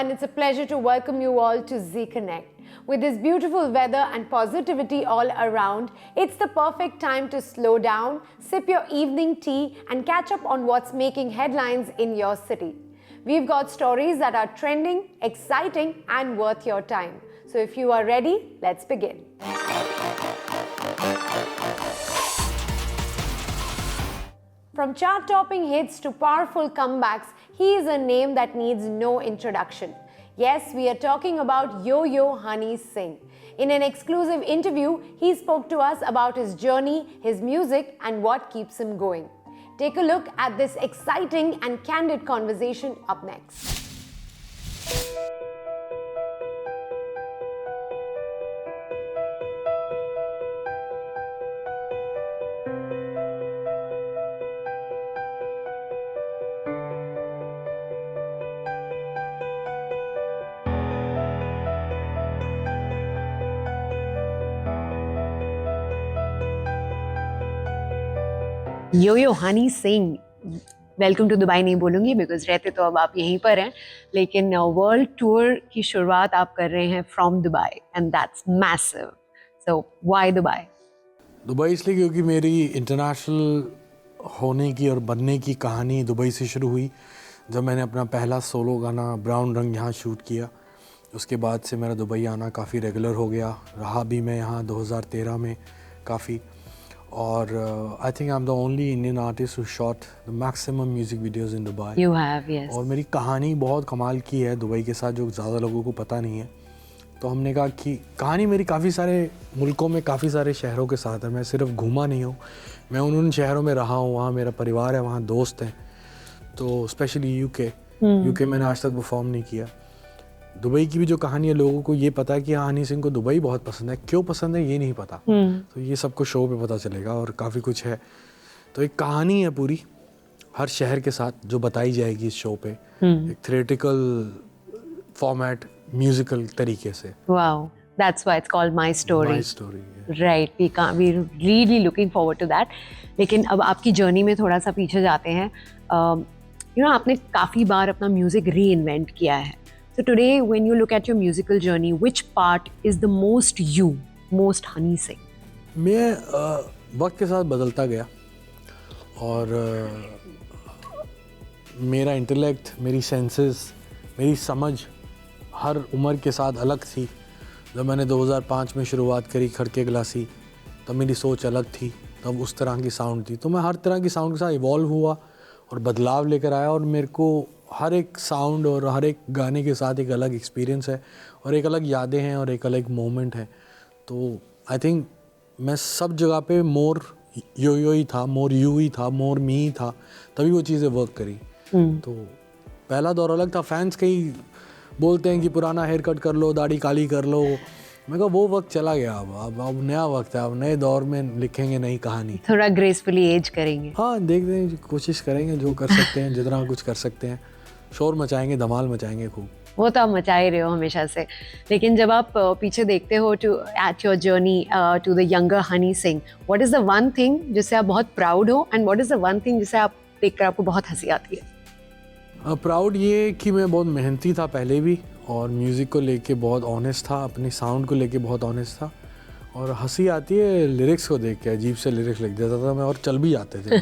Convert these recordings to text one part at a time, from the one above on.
and it's a pleasure to welcome you all to Z Connect. With this beautiful weather and positivity all around, it's the perfect time to slow down, sip your evening tea, and catch up on what's making headlines in your city. We've got stories that are trending, exciting, and worth your time. So if you are ready, let's begin. From chart-topping hits to powerful comebacks, he is a name that needs no introduction. Yes, we are talking about Yo-Yo Honey Singh. In an exclusive interview, he spoke to us about his journey, his music, and what keeps him going. Take a look at this exciting and candid conversation up next. Yo Honey Singh, welcome to Dubai नहीं बोलूँगी because रहते तो अब आप यहीं पर हैं, लेकिन वर्ल्ड टूर की शुरुआत आप कर रहे हैं from Dubai and that's massive. So why Dubai? Dubai इसलिए क्योंकि मेरी इंटरनेशनल होने की और बनने की कहानी दुबई से शुरू हुई. जब मैंने अपना पहला सोलो गाना ब्राउन रंग यहाँ शूट किया, उसके बाद से मेरा दुबई आना काफ़ी रेगुलर हो गया. रहा भी मैं यहाँ 2013 में काफ़ी. और I think I am the only Indian artist who shot the maximum music videos in Dubai. You have, yes. और मेरी कहानी बहुत कमाल की है दुबई के साथ, जो ज़्यादा लोगों को पता नहीं है. तो हमने कहा कि कहानी मेरी काफ़ी सारे मुल्कों में, काफ़ी सारे शहरों के साथ है. मैं सिर्फ घूमा नहीं हूँ, मैं उन शहरों में रहा हूँ. वहाँ मेरा परिवार है, वहाँ दोस्त हैं. तो स्पेशली यूके मैंने आज तक परफॉर्म नहीं किया. दुबई की भी जो कहानी है, लोगों को ये पता है कि हाँ, हनी सिंह को दुबई बहुत पसंद है. क्यों पसंद है ये नहीं पता. तो ये सबको शो पे पता चलेगा और काफ़ी कुछ है. तो एक कहानी है पूरी हर शहर के साथ जो बताई जाएगी इस शो पे, एक थ्योरेटिकल फॉर्मेट, म्यूजिकल तरीके से. Wow, that's why it's called my story. My story, right. We really looking forward to that. लेकिन अब आपकी जर्नी में थोड़ा सा पीछे जाते हैं. आपने काफ़ी बार अपना म्यूजिक री इन्वेंट किया है. So today, when you look at your musical journey, which part is the most you, most Honey Singh? मैं वक्त के साथ बदलता गया और मेरा इंटेलेक्ट, मेरी सेंसेस, मेरी समझ हर उम्र के साथ अलग थी. जब मैंने 2005 में शुरुआत करी खड़के ग्लासी, तब मेरी सोच अलग थी, तब उस तरह की साउंड थी. तो मैं हर तरह की साउंड के साथ इवॉल्व हुआ और बदलाव लेकर आया. और मेरे को हर एक साउंड और हर एक गाने के साथ एक अलग एक्सपीरियंस है और एक अलग यादें हैं और एक अलग मोमेंट है. तो आई थिंक मैं सब जगह पे मोर यो ही था, मोर यू ही था, मोर मी ही था, तभी वो चीज़ें वर्क करी. तो पहला दौर अलग था. फैंस कई बोलते हैं कि पुराना हेयर कट कर लो, दाढ़ी काली कर लो. मैं कहा वो वक्त चला गया. अब नया वक्त है. अब नए दौर में लिखेंगे नई कहानी. थोड़ा ग्रेसफुली एज करेंगे. हाँ, देखते हैं, कोशिश करेंगे जो कर सकते हैं, जितना कुछ कर सकते हैं. शोर मचाएंगे, धमाल मचाएंगे खूब. वो तो आप मचा ही रहे हो हमेशा से. लेकिन जब आप पीछे देखते हो to at your journey to the younger Honey Singh, what is the one thing जिससे आप बहुत प्राउड हो and what is the one thing जिसे आप देखकर आपको बहुत हंसी आती है? प्राउड ये कि मैं बहुत मेहनती था पहले भी, और म्यूज़िक को लेके बहुत ऑनेस्ट था, अपनी साउंड को लेके बहुत ऑनेस्ट था. और हंसी आती है लिरिक्स को देख के. अजीब से लिरिक्स लिख देता था मैं और चल भी जाते थे.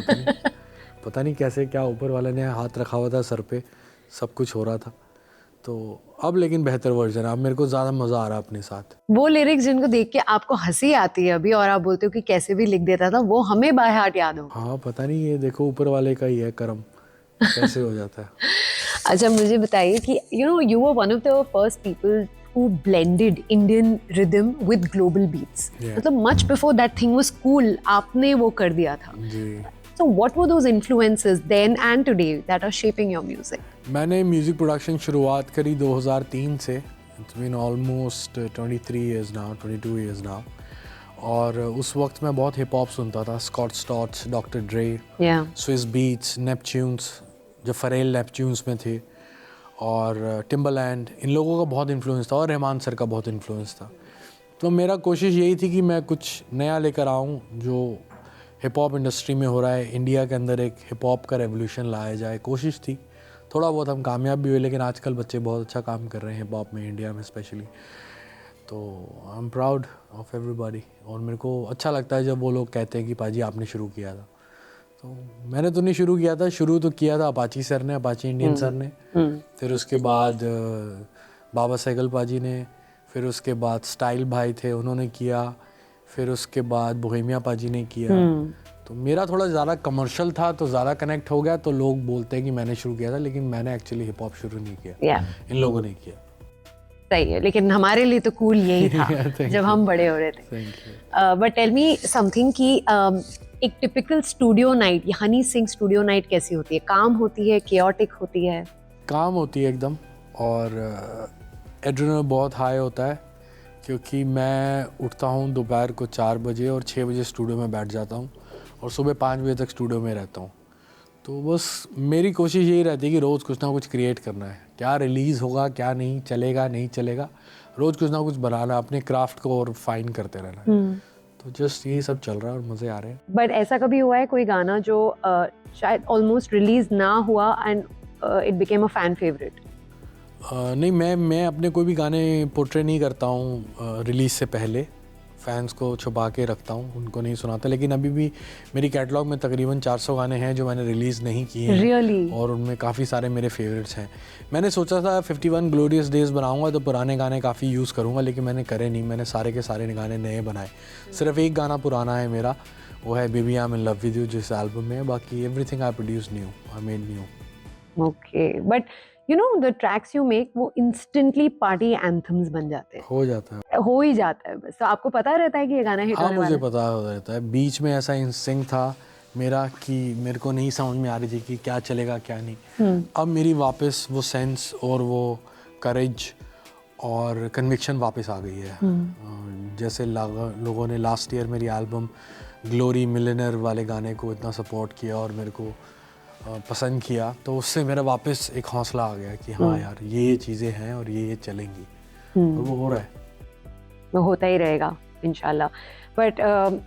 पता नहीं कैसे, क्या ऊपर वाले ने हाथ रखा हुआ था सर पे, सब कुछ हो रहा था. तो अब लेकिन बेहतर वर्जन है. अब मेरे को ज़्यादा मज़ा आ रहा है अपने साथ. वो लिरिक्स जिनको देख के आपको हंसी आती है अभी और आप बोलते हो कि कैसे भी लिख देता था, वो हमें बाय हार्ट याद हो. हाँ, पता नहीं, ये देखो ऊपर वाले का ही है करम, कैसे हो जाता है. अच्छा, मुझे बताइए कि you were one of the first people who blended Indian rhythm with global beats. मतलब much before that thing was cool, आपने वो कर दिया था. जी. So what were those influences then and today that are shaping your music? मैंने music production शुरुआत करी 2003 से. It's been almost 23 years now, 22 years now. और उस वक्त मैं बहुत हिप हॉप सुनता था. स्कॉट स्टॉट्स, डॉक्टर ड्रे, स्विस बीट्स, नेपच्यून्स, जो फरेल नेपच्यून्स में थे, और टिम्बरलैंड. इन लोगों का बहुत इन्फ्लुएंस था और रहमान सर का बहुत इन्फ्लुएंस था. तो मेरा कोशिश यही थी कि मैं कुछ नया लेकर आऊँ जो हिप हॉप इंडस्ट्री में हो रहा है. इंडिया के अंदर एक हिप हॉप का रेवोल्यूशन लाया जाए, कोशिश थी. थोड़ा बहुत हम कामयाब भी हुए, लेकिन आजकल बच्चे बहुत अच्छा काम कर रहे हैं हिप हॉप में, इंडिया में स्पेशली। तो I am proud of everybody, और मेरे को अच्छा लगता है जब वो लोग कहते हैं कि पाजी आपने शुरू किया था। तो मैंने तो नहीं शुरू किया था, शुरू तो किया था अपाची सर ने, अपाची इंडियन सर ने, फिर उसके बाद बाबा सहगल पाजी ने, फिर उसके बाद स्टाइल भाई थे उन्होंने किया, फिर उसके बाद बोहेमिया पाजी ने किया। तो मेरा थोड़ा ज़्यादा कमर्शियल था तो ज़्यादा कनेक्ट हो गया, तो लोग बोलते हैं कि मैंने शुरू किया था, लेकिन मैंने एक्चुअली हिप हॉप शुरू नहीं किया, इन लोगों ने किया। सही है, लेकिन हमारे लिए तो कूल यही था जब हम बड़े हो रहे थे। बट टेल मी समथिंग कि एक typical studio night, Honey Singh studio night कैसी होती है? काम होती है, केओटिक होती है? काम होती है एकदम, और एड्रेनलिन बहुत हाई होता है, क्योंकि मैं उठता हूँ दोपहर को 4 बजे और 6 बजे स्टूडियो में बैठ जाता हूँ, और सुबह 5 बजे तक स्टूडियो में रहता हूँ। तो बस मेरी कोशिश यही रहती है कि रोज़ कुछ ना कुछ क्रिएट करना है, क्या रिलीज़ होगा, क्या नहीं चलेगा, नहीं चलेगा, रोज़ कुछ ना कुछ बनाना, अपने क्राफ्ट को और फाइन करते रहना है। तो जस्ट यही सब चल रहा है और मज़े आ रहे हैं। बट ऐसा कभी हुआ है कोई गाना जो शायद ऑलमोस्ट रिलीज ना हुआ and it became a fan favourite? नहीं, मैं अपने कोई भी गाने पोर्ट्रे नहीं करता हूँ रिलीज़ से पहले, फैंस को छुपा के रखता हूँ, उनको नहीं सुनाता। लेकिन अभी भी मेरी कैटलॉग में तकरीबन 400 गाने हैं जो मैंने रिलीज़ नहीं किए हैं। Really? और उनमें काफ़ी सारे मेरे फेवरेट्स हैं। मैंने सोचा था 51 ग्लोरियस डेज बनाऊंगा तो पुराने गाने काफ़ी यूज़ करूँगा, लेकिन मैंने करे नहीं। मैंने सारे के सारे गाने नए बनाए। सिर्फ एक गाना पुराना है मेरा, वो है baby I am in love with you, जो इस एल्बम में है। बाकी everything I produce new, I made new. Okay, but you know the tracks you make वो इंस्टेंटली पार्टी एंथम्स बन जाते हैं। हो जाता है, हो ही जाता है बस। तो आपको पता रहता है कि ये गाना हिट हाँ होने वाला मुझे पता रहता है। बीच में ऐसा इंस्टिंक्ट था मेरा कि मेरे को नहीं समझ में आ रही थी कि क्या चलेगा क्या नहीं। अब मेरी वापस वो सेंस और वो करेज और कन्विक्शन वापस आ गई है। जैसे लोगों ने लास्ट ईयर मेरी एल्बम ग्लोरी मिलियनर वाले गाने को इतना सपोर्ट किया और मेरे को पसंद किया, तो उससे मेरा वापस एक हौसला आ गया कि हाँ यार ये चीज़ें हैं और ये चलेंगी, और वो हो रहा है। वो होता ही रहेगा इंशाल्लाह। बट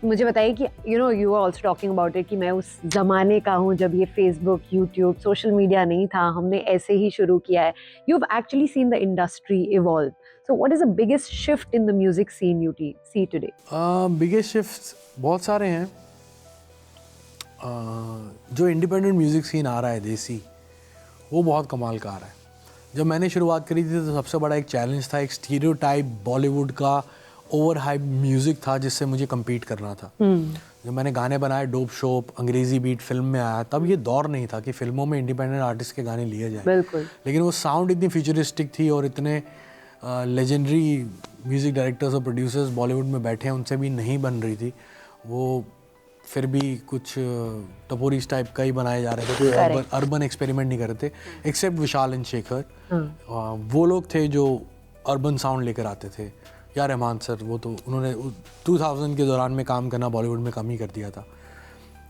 मुझे बताइए कि you know you are also talking about it कि मैं उस ज़माने का हूँ जब ये फेसबुक, यूट्यूब, सोशल मीडिया नहीं था, हमने ऐसे ही शुरू किया है। You have actually seen the industry evolve, so what is the biggest shift in the music scene you see today? Biggest shift बहुत सारे हैं। जो इंडिपेंडेंट म्यूज़िक सीन आ रहा है देसी, वो बहुत कमाल का आ रहा है। जब मैंने शुरुआत करी थी तो सबसे बड़ा एक चैलेंज था, एक स्टीरियोटाइप बॉलीवुड का ओवर हाइप म्यूज़िक था जिससे मुझे कम्पीट करना था। जब मैंने गाने बनाए, डोप शोप, अंग्रेज़ी बीट फिल्म में आया, तब ये दौर नहीं था कि फिल्मों में इंडिपेंडेंट आर्टिस्ट के गाने लिए जाएं। बिल्कुल। लेकिन वो साउंड इतनी फ्यूचरिस्टिक थी और इतने लेजेंडरी म्यूज़िक डायरेक्टर्स और प्रोड्यूसर्स बॉलीवुड में बैठे हैं, उनसे भी नहीं बन रही थी। वो फिर भी कुछ टपोरी टाइप का ही बनाए जा रहे थे, कोई अर्बन एक्सपेरिमेंट नहीं कर रहे थे, एक्सेप्ट विशाल एंड शेखर। वो लोग थे जो अर्बन साउंड लेकर आते थे। या रहमान सर, वो तो उन्होंने 2000 के दौरान में काम करना बॉलीवुड में कम ही कर दिया था।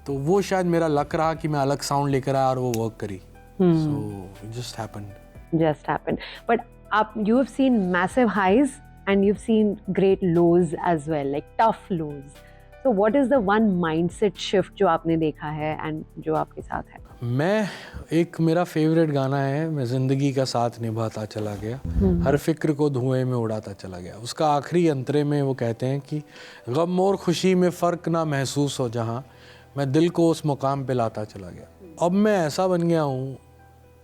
तो वो शायद मेरा लक रहा कि मैं अलग साउंड लेकर आया और वो वर्क करी। So just happened. बट आप you have seen massive highs and you have seen great lows as well, like tough lows. So what is the one mindset shift जो आपने देखा है एंड जो आपके साथ है? मेरा फेवरेट गाना है, मैं ज़िंदगी का साथ निभाता चला गया, हर फिक्र को धुएं में उड़ाता चला गया। उसका आखिरी अंतरे में वो कहते हैं कि गम और खुशी में फ़र्क ना महसूस हो जहाँ, मैं दिल को उस मुकाम पे लाता चला गया। अब मैं ऐसा बन गया हूँ,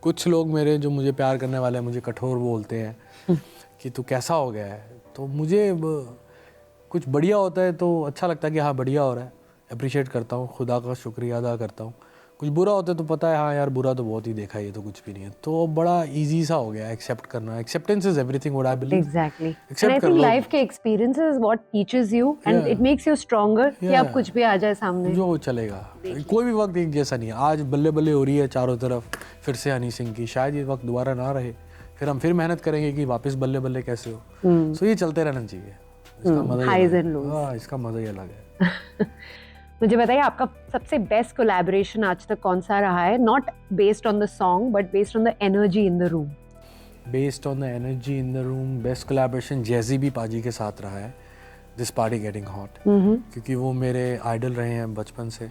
कुछ लोग मेरे जो मुझे प्यार करने वाले हैं मुझे कठोर बोलते हैं कि तू कैसा हो गया है। तो मुझे कुछ बढ़िया होता है तो अच्छा लगता है कि हाँ बढ़िया हो रहा है, अप्रिशिएट करता हूँ, खुदा का शुक्रिया अदा करता हूँ। कुछ बुरा होता है तो पता है हाँ यार बुरा तो बहुत ही देखा है, ये तो कुछ भी नहीं है। तो बड़ा इजी सा हो गया एक्सेप्ट करना। Acceptance is everything, what I believe. Exactly, and I think life के experiences what teaches you and it makes you stronger कि अब कुछ भी आ जाए सामने जो चलेगा। कोई भी वक्त एक जैसा नहीं है। आज बल्ले बल्ले हो रही है चारों तरफ फिर से हनी सिंह की, शायद ये वक्त दोबारा ना रहे, फिर हम फिर मेहनत करेंगे कि वापस बल्ले बल्ले कैसे हो। सो ये चलते रहना चाहिए, इसका मजा ही अलग है। हाँ, इसका मजा ही अलग है। मुझे बताइए आपका सबसे बेस्ट कोलैबोरेशन आज तक कौन सा रहा है? Not based on the song but based on the energy in the room. Based on the energy in the room best collaboration Jazzy B paaji के साथ रहा है, दिस पार्टी गेटिंग हॉट, क्योंकि वो मेरे आइडल रहे हैं बचपन से,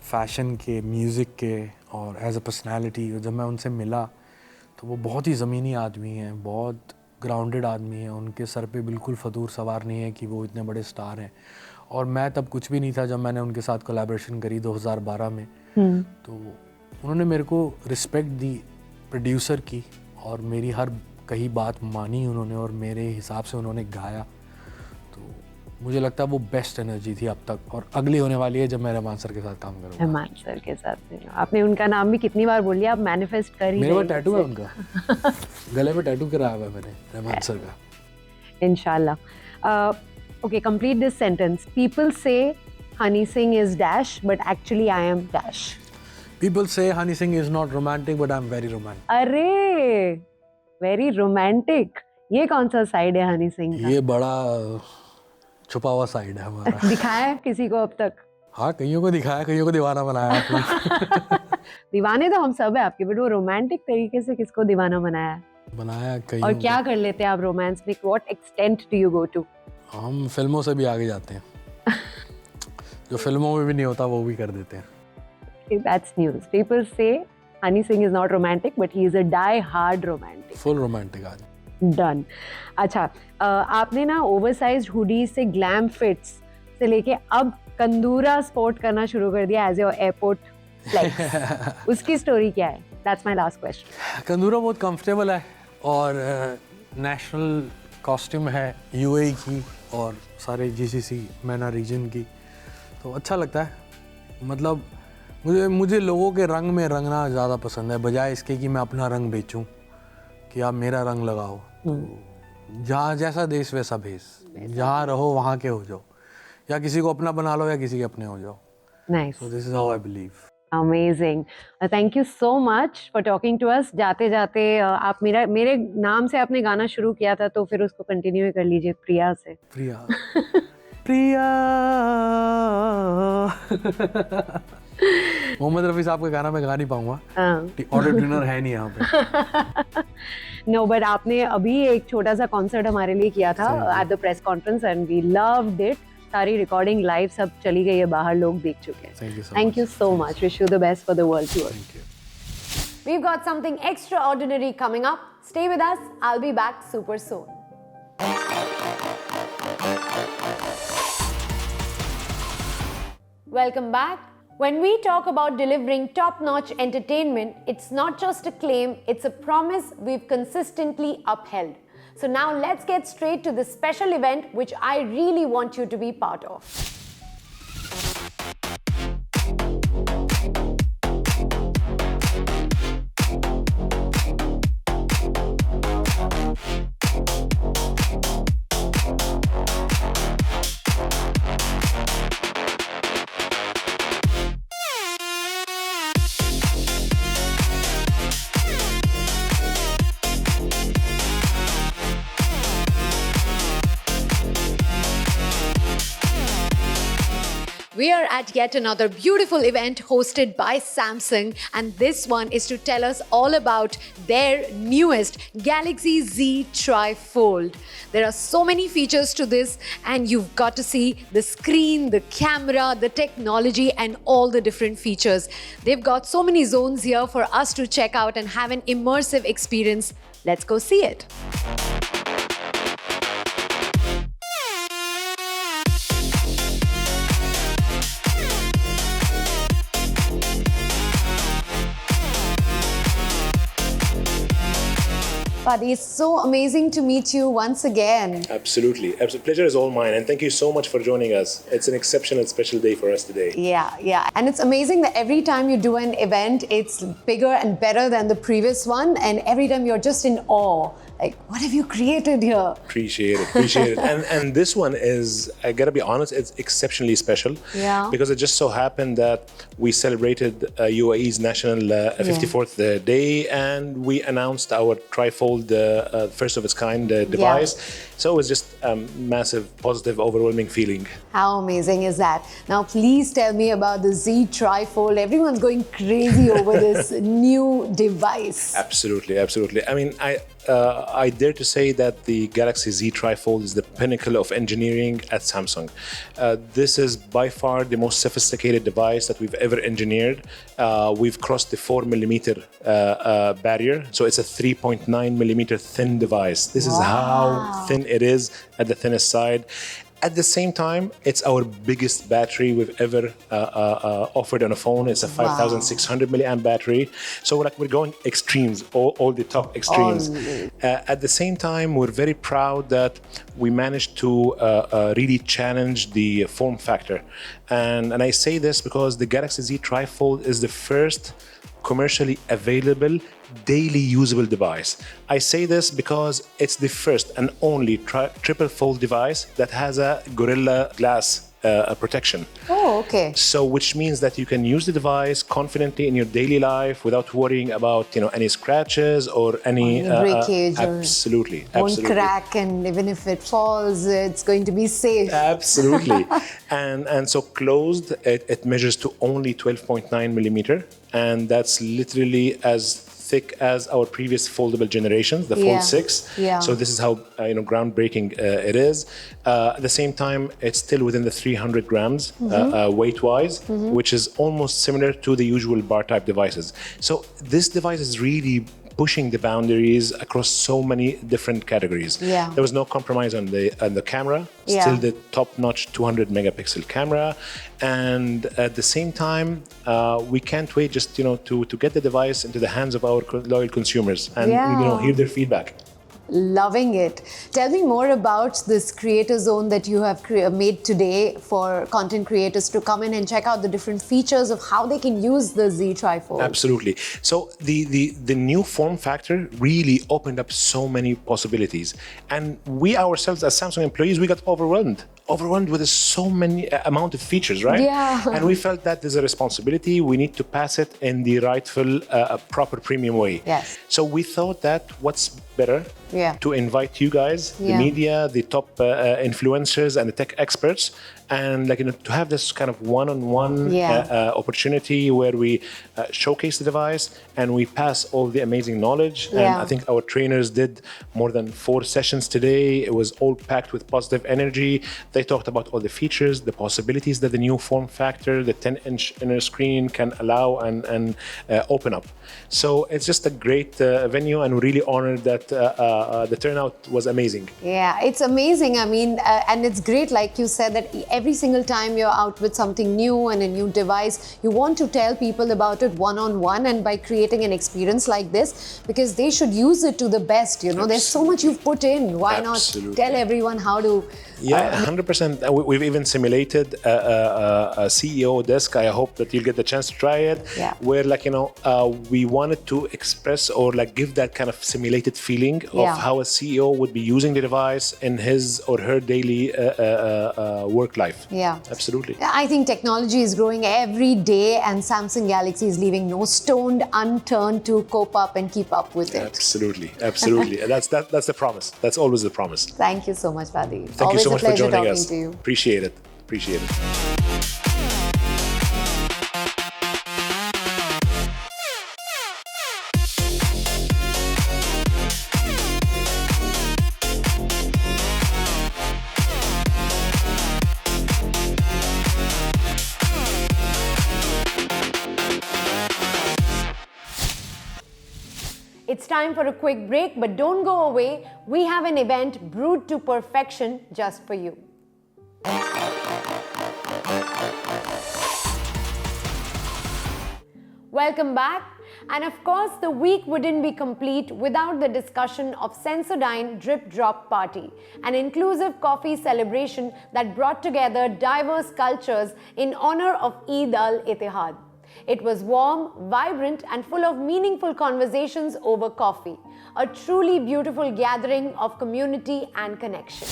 फैशन के, म्यूज़िक के और एज अ पर्सनैलिटी। जब मैं उनसे मिला तो वो बहुत ही ज़मीनी आदमी हैं, बहुत ग्राउंडेड आदमी हैं, उनके सर पे बिल्कुल फतूर सवार नहीं है कि वो इतने बड़े स्टार हैं। और मैं तब कुछ भी नहीं था जब मैंने उनके साथ कोलैबोरेशन करी 2012 में। तो उन्होंने मेरे को रिस्पेक्ट दी प्रोड्यूसर की, और मेरी हर कही बात मानी उन्होंने, और मेरे हिसाब से उन्होंने गाया। तो मुझे लगता है वो बेस्ट एनर्जी थी अब तक, और अगली होने वाली है जब मैं रहमान सर के साथ काम करूँगा। रहमान सर के साथ आपने उनका नाम भी कितनी बार बोल लिया, आप मैनिफेस्ट कर ही मेरे रहे पास टैटू है उनका, गले पे टैटू कराया हुआ है मैंने रहमान सर का। Inshallah. Okay, complete this sentence. People say Honey Singh is dash, but actually I am dash. People say Honey Singh is not romantic, but I'm very romantic. अरे, very romantic. ये कौन सा side है हनी सिंह का? ये बड़ा छुपा हुआ साइड है हमारा। दिखाया है किसी को अब तक? हाँ, कईयों को दिखाया, कईयों को दीवाना बनाया आपने। दीवाने तो हम सब है आपके, बट वो रोमांटिक तरीके से किसको दीवाना बनाया है? बनाया कईयों और को। क्या कर लेते हैं आप रोमांस में? What extent do you go to? हम फिल्मों से भी आगे जाते हैं। जो फिल्मों में भी नहीं होता वो भी कर देते हैं। That's news. People say Honey Singh is not romantic, but he is a die-hard romantic. Full romantic आज। Done. अच्छा, आपने ना ओवरसाइज्ड हुडी से ग्लैम फिट्स से लेके अब कंदूरा स्पोर्ट करना शुरू कर दिया एज योर एयरपोर्ट फ्लेक्स। उसकी स्टोरी क्या है? That's my last question. कंदूरा बहुत कंफर्टेबल है, और नेशनल कॉस्ट्यूम है यूएई की और सारे जीसीसी मैना रीजन की, तो अच्छा लगता है। मतलब मुझे लोगों के रंग में रंगना ज़्यादा पसंद है, बजाय इसके कि मैं अपना रंग बेचूं कि आप मेरा रंग लगाओ। तो जहाँ जैसा देश वैसा भेष, जहाँ रहो वहाँ के हो जाओ, या किसी को अपना बना लो या किसी के अपने हो जाओ। Nice. So this is how I believe. Amazing. Thank you so much for talking to us. जाते जाते आप मेरे नाम से आपने गाना शुरू किया था, तो फिर उसको कंटिन्यू कर लीजिए प्रिया से। प्रिया प्रिया। मोहम्मद रफ़ी साहब का गाना मैं गा नहीं पाऊंगा, ऑटो ट्यूनर है नहीं यहाँ पे। नो, बट आपने अभी एक छोटा सा कॉन्सर्ट हमारे लिए किया था at the press conference and we loved it. सारी रिकॉर्डिंग लाइव सब चली गई है बाहर, लोग देख चुके हैं। Thank you so much, wish you the best for the world tour. We've got something extraordinary coming up. Stay with us. I'll be back super soon. Welcome back. When we talk about delivering top-notch entertainment, it's not just a claim, it's a promise we've consistently upheld. So now let's get straight to this special event which I really want you to be part of. We are at yet another beautiful event hosted by Samsung, and this one is to tell us all about their newest Galaxy Z Tri-Fold. There are so many features to this, and you've got to see the screen, the camera, the technology, and all the different features. They've got so many zones here for us to check out and have an immersive experience. Let's go see it. Fadi, it's so amazing to meet you once again. Absolutely. Pleasure is all mine. And thank you so much for joining us. It's an exceptional, special day for us today. Yeah. And it's amazing that every time you do an event, it's bigger and better than the previous one. And every time you're just in awe. Like, what have you created here? Appreciate it. And this one is, I gotta be honest, it's exceptionally special. Yeah. Because it just so happened that we celebrated UAE's national 54th day, and we announced our Tri-Fold, first of its kind device. So it was just a massive, positive, overwhelming feeling. How amazing is that? Now, please tell me about the Z Trifold. Everyone's going crazy over this new device. Absolutely, absolutely. I mean, I dare to say that the Galaxy Z Trifold is the pinnacle of engineering at Samsung. This is by far the most sophisticated device that we've ever engineered. We've crossed the 4mm barrier, so it's a 3.9mm thin device. This is how thin it is at the thinnest side. At the same time, it's our biggest battery we've ever offered on a phone. It's a 5,600 milliamp battery. So we're going extremes, all the top extremes. At the same time, we're very proud that we managed to really challenge the form factor. And I say this because the Galaxy Z Trifold is the first commercially available daily usable device. I say this because it's the first and only triple fold device that has a Gorilla Glass protection. Oh, okay. So which means that you can use the device confidently in your daily life without worrying about any scratches or any breakage. Absolutely, Won't absolutely. crack, and even if it falls, it's going to be safe. Absolutely. and so closed, it measures to only 12.9mm, and that's literally as thick as our previous foldable generations, the Fold 6. Yeah. So this is how groundbreaking it is. At the same time, it's still within the 300 grams weight-wise, which is almost similar to the usual bar-type devices. So this device is really pushing the boundaries across so many different categories. Yeah. There was no compromise on the camera, still the top-notch 200 megapixel camera, and at the same time, we can't wait just to get the device into the hands of our loyal consumers and hear their feedback. Loving it. Tell me more about this creator zone that you have made today for content creators to come in and check out the different features of how they can use the Z Trifold. Absolutely. So the new form factor really opened up so many possibilities, and we ourselves as Samsung employees, we got overwhelmed with so many amount of features, right? Yeah. And we felt that there's a responsibility. We need to pass it in the rightful, proper premium way. Yes. So we thought that what's better to invite you guys, the media, the top influencers, and the tech experts, and to have this kind of one-on-one opportunity where we showcase the device and we pass all the amazing knowledge. And I think our trainers did more than 4 sessions today. It was all packed with positive energy. They talked about all the features, the possibilities that the new form factor, the 10-inch inner screen can allow and open up. So it's just a great venue, and we're really honored that the turnout was amazing. Yeah, it's amazing. I mean, and it's great, like you said, that every single time you're out with something new and a new device, you want to tell people about it one-on-one, and by creating an experience like this, because they should use it to the best. There's so much you've put in. Why not tell everyone how to? Yeah, 100%. We've even simulated a CEO desk. I hope that you'll get the chance to try it. Yeah. Where we wanted to express or give that kind of simulated feeling of how a CEO would be using the device in his or her daily work life. Yeah. Absolutely. I think technology is growing every day, and Samsung Galaxy is leaving no stone unturned to cope up and keep up with it. Absolutely. Absolutely. That's the promise. That's always the promise. Thank you so much, Vadi. Thank you so much for joining talking us. To you. Appreciate it. Appreciate it. It's time for a quick break, but don't go away. We have an event brewed to perfection just for you. Welcome back. And of course, the week wouldn't be complete without the discussion of Sensodyne Drip Drop Party, an inclusive coffee celebration that brought together diverse cultures in honor of Eid al-Ittihad. It was warm, vibrant, and full of meaningful conversations over coffee, a truly beautiful gathering of community and connection.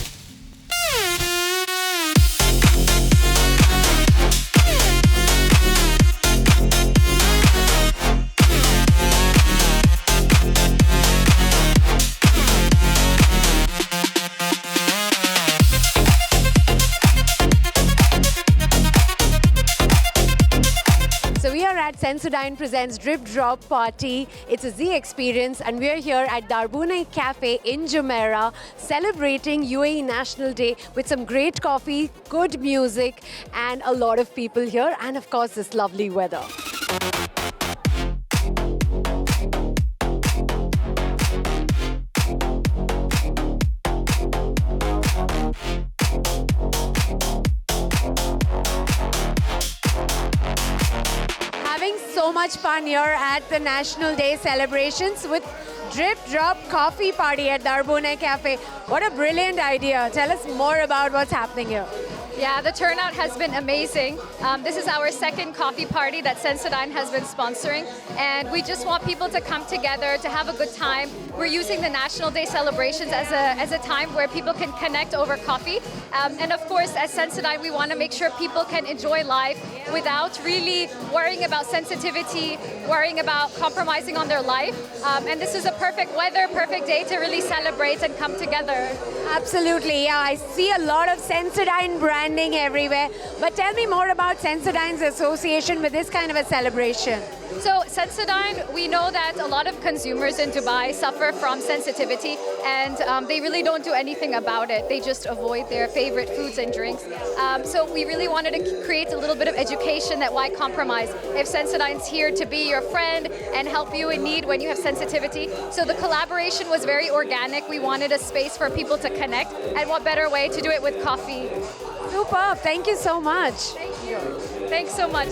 that Sensodyne presents Drip Drop Party. It's a Z experience, and we're here at Darbune Cafe in Jumeirah celebrating UAE National Day with some great coffee, good music, and a lot of people here, and of course, this lovely weather. Having so much fun here at the National Day celebrations with Drip Drop Coffee Party at Darbune Cafe. What a brilliant idea. Tell us more about what's happening here. Yeah, the turnout has been amazing. This is our second coffee party that Sensodyne has been sponsoring, and we just want people to come together to have a good time. We're using the National Day celebrations as a time where people can connect over coffee. And of course, as Sensodyne, we want to make sure people can enjoy life without really worrying about sensitivity, worrying about compromising on their life. And this is a perfect weather, perfect day to really celebrate and come together. Absolutely, yeah. I see a lot of Sensodyne branding everywhere. But tell me more about Sensodyne's association with this kind of a celebration. So Sensodyne, we know that a lot of consumers in Dubai suffer from sensitivity, and they really don't do anything about it. They just avoid their favorite foods and drinks. So we really wanted to create a little bit of education that why compromise if Sensodyne's here to be your friend and help you in need when you have sensitivity. So the collaboration was very organic. We wanted a space for people to connect, and what better way to do it with coffee. Superb. Thank you so much. Thank you. Thanks so much.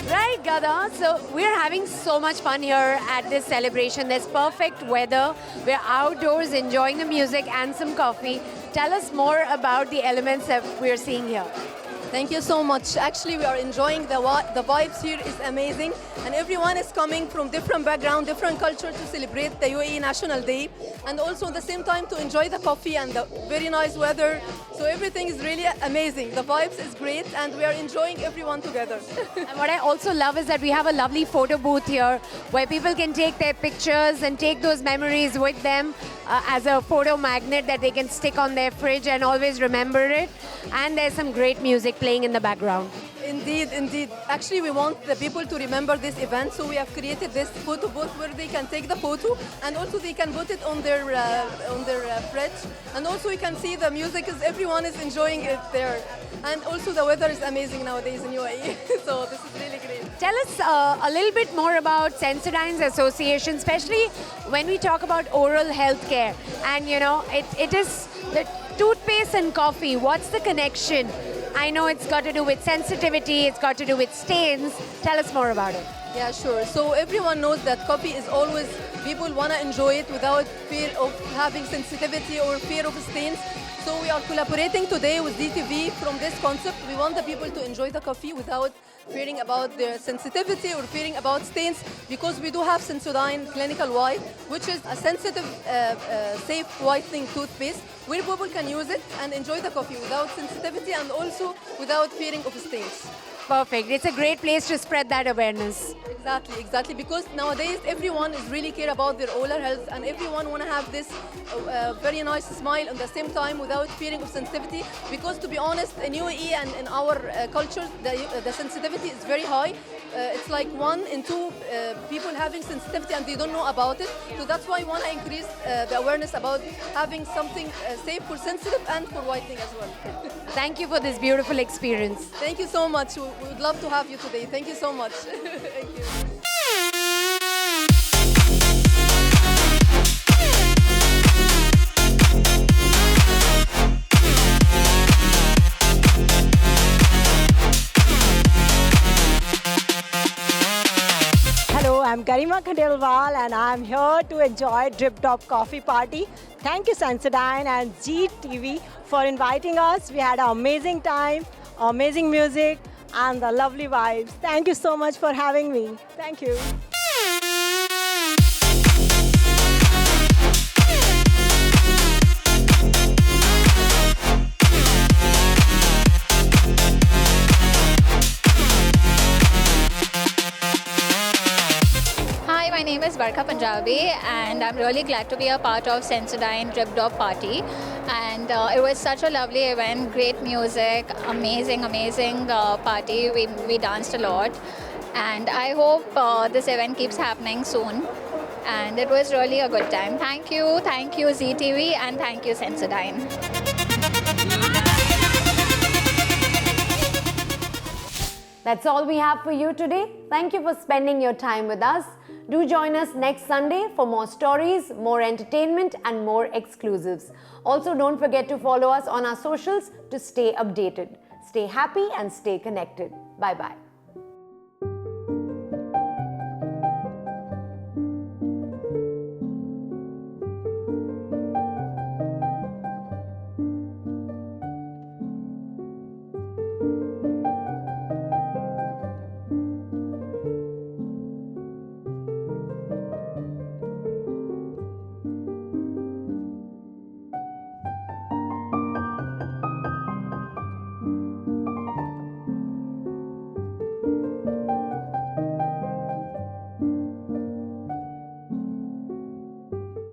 Right, Gada. So we're having so much fun here at this celebration. There's perfect weather. We're outdoors enjoying the music and some coffee. Tell us more about the elements that we're seeing here. Thank you so much. Actually, we are enjoying the vibes here is amazing, and everyone is coming from different background, different culture to celebrate the UAE National Day, and also at the same time to enjoy the coffee and the very nice weather. So everything is really amazing. The vibes is great, and we are enjoying everyone together. And what I also love is that we have a lovely photo booth here where people can take their pictures and take those memories with them as a photo magnet that they can stick on their fridge and always remember it. And there's some great music playing in the background. Indeed, indeed. Actually, we want the people to remember this event, so we have created this photo booth where they can take the photo, and also they can put it on their fridge. And also you can see the music is everyone is enjoying it there. And also the weather is amazing nowadays in UAE, so this is really great. Tell us a little bit more about Sensodyne's association, especially when we talk about oral health care. And you know, it is the toothpaste and coffee. What's the connection? I know it's got to do with sensitivity, it's got to do with stains. Tell us more about it. Yeah, sure. So everyone knows that coffee is always, people want to enjoy it without fear of having sensitivity or fear of stains. So we are collaborating today with DTV from this concept. We want the people to enjoy the coffee without fearing about their sensitivity or fearing about stains, because we do have Sensodyne Clinical White, which is a sensitive, safe whitening toothpaste where people can use it and enjoy the coffee without sensitivity and also without fearing of stains. Perfect. It's a great place to spread that awareness. Exactly, exactly. Because nowadays everyone is really care about their oral health, and everyone want to have this very nice smile at the same time without fearing of sensitivity. Because to be honest, in UAE and in our culture, the sensitivity is very high. It's like 1 in 2 people having sensitivity and they don't know about it. So that's why we want to increase the awareness about having something safe for sensitive and for whitening as well. Thank you for this beautiful experience. Thank you so much. We would love to have you today. Thank you so much. Thank you. Hello, I'm Garima Khandelwal and I'm here to enjoy Drip Drop Coffee Party. Thank you Sensodyne and GTV for inviting us. We had an amazing time, amazing music and the lovely vibes. Thank you so much for having me. Thank you. Hi, my name is is Barkha Punjabi, and I'm really glad to be a part of Sensodyne Drip Drop Party. And it was such a lovely event, great music, amazing party. We danced a lot, and I hope this event keeps happening soon. And it was really a good time. Thank you ZTV, and thank you Sensodyne. That's all we have for you today. Thank you for spending your time with us. Do join us next Sunday for more stories, more entertainment, and more exclusives. Also, don't forget to follow us on our socials to stay updated. Stay happy and stay connected. Bye-bye.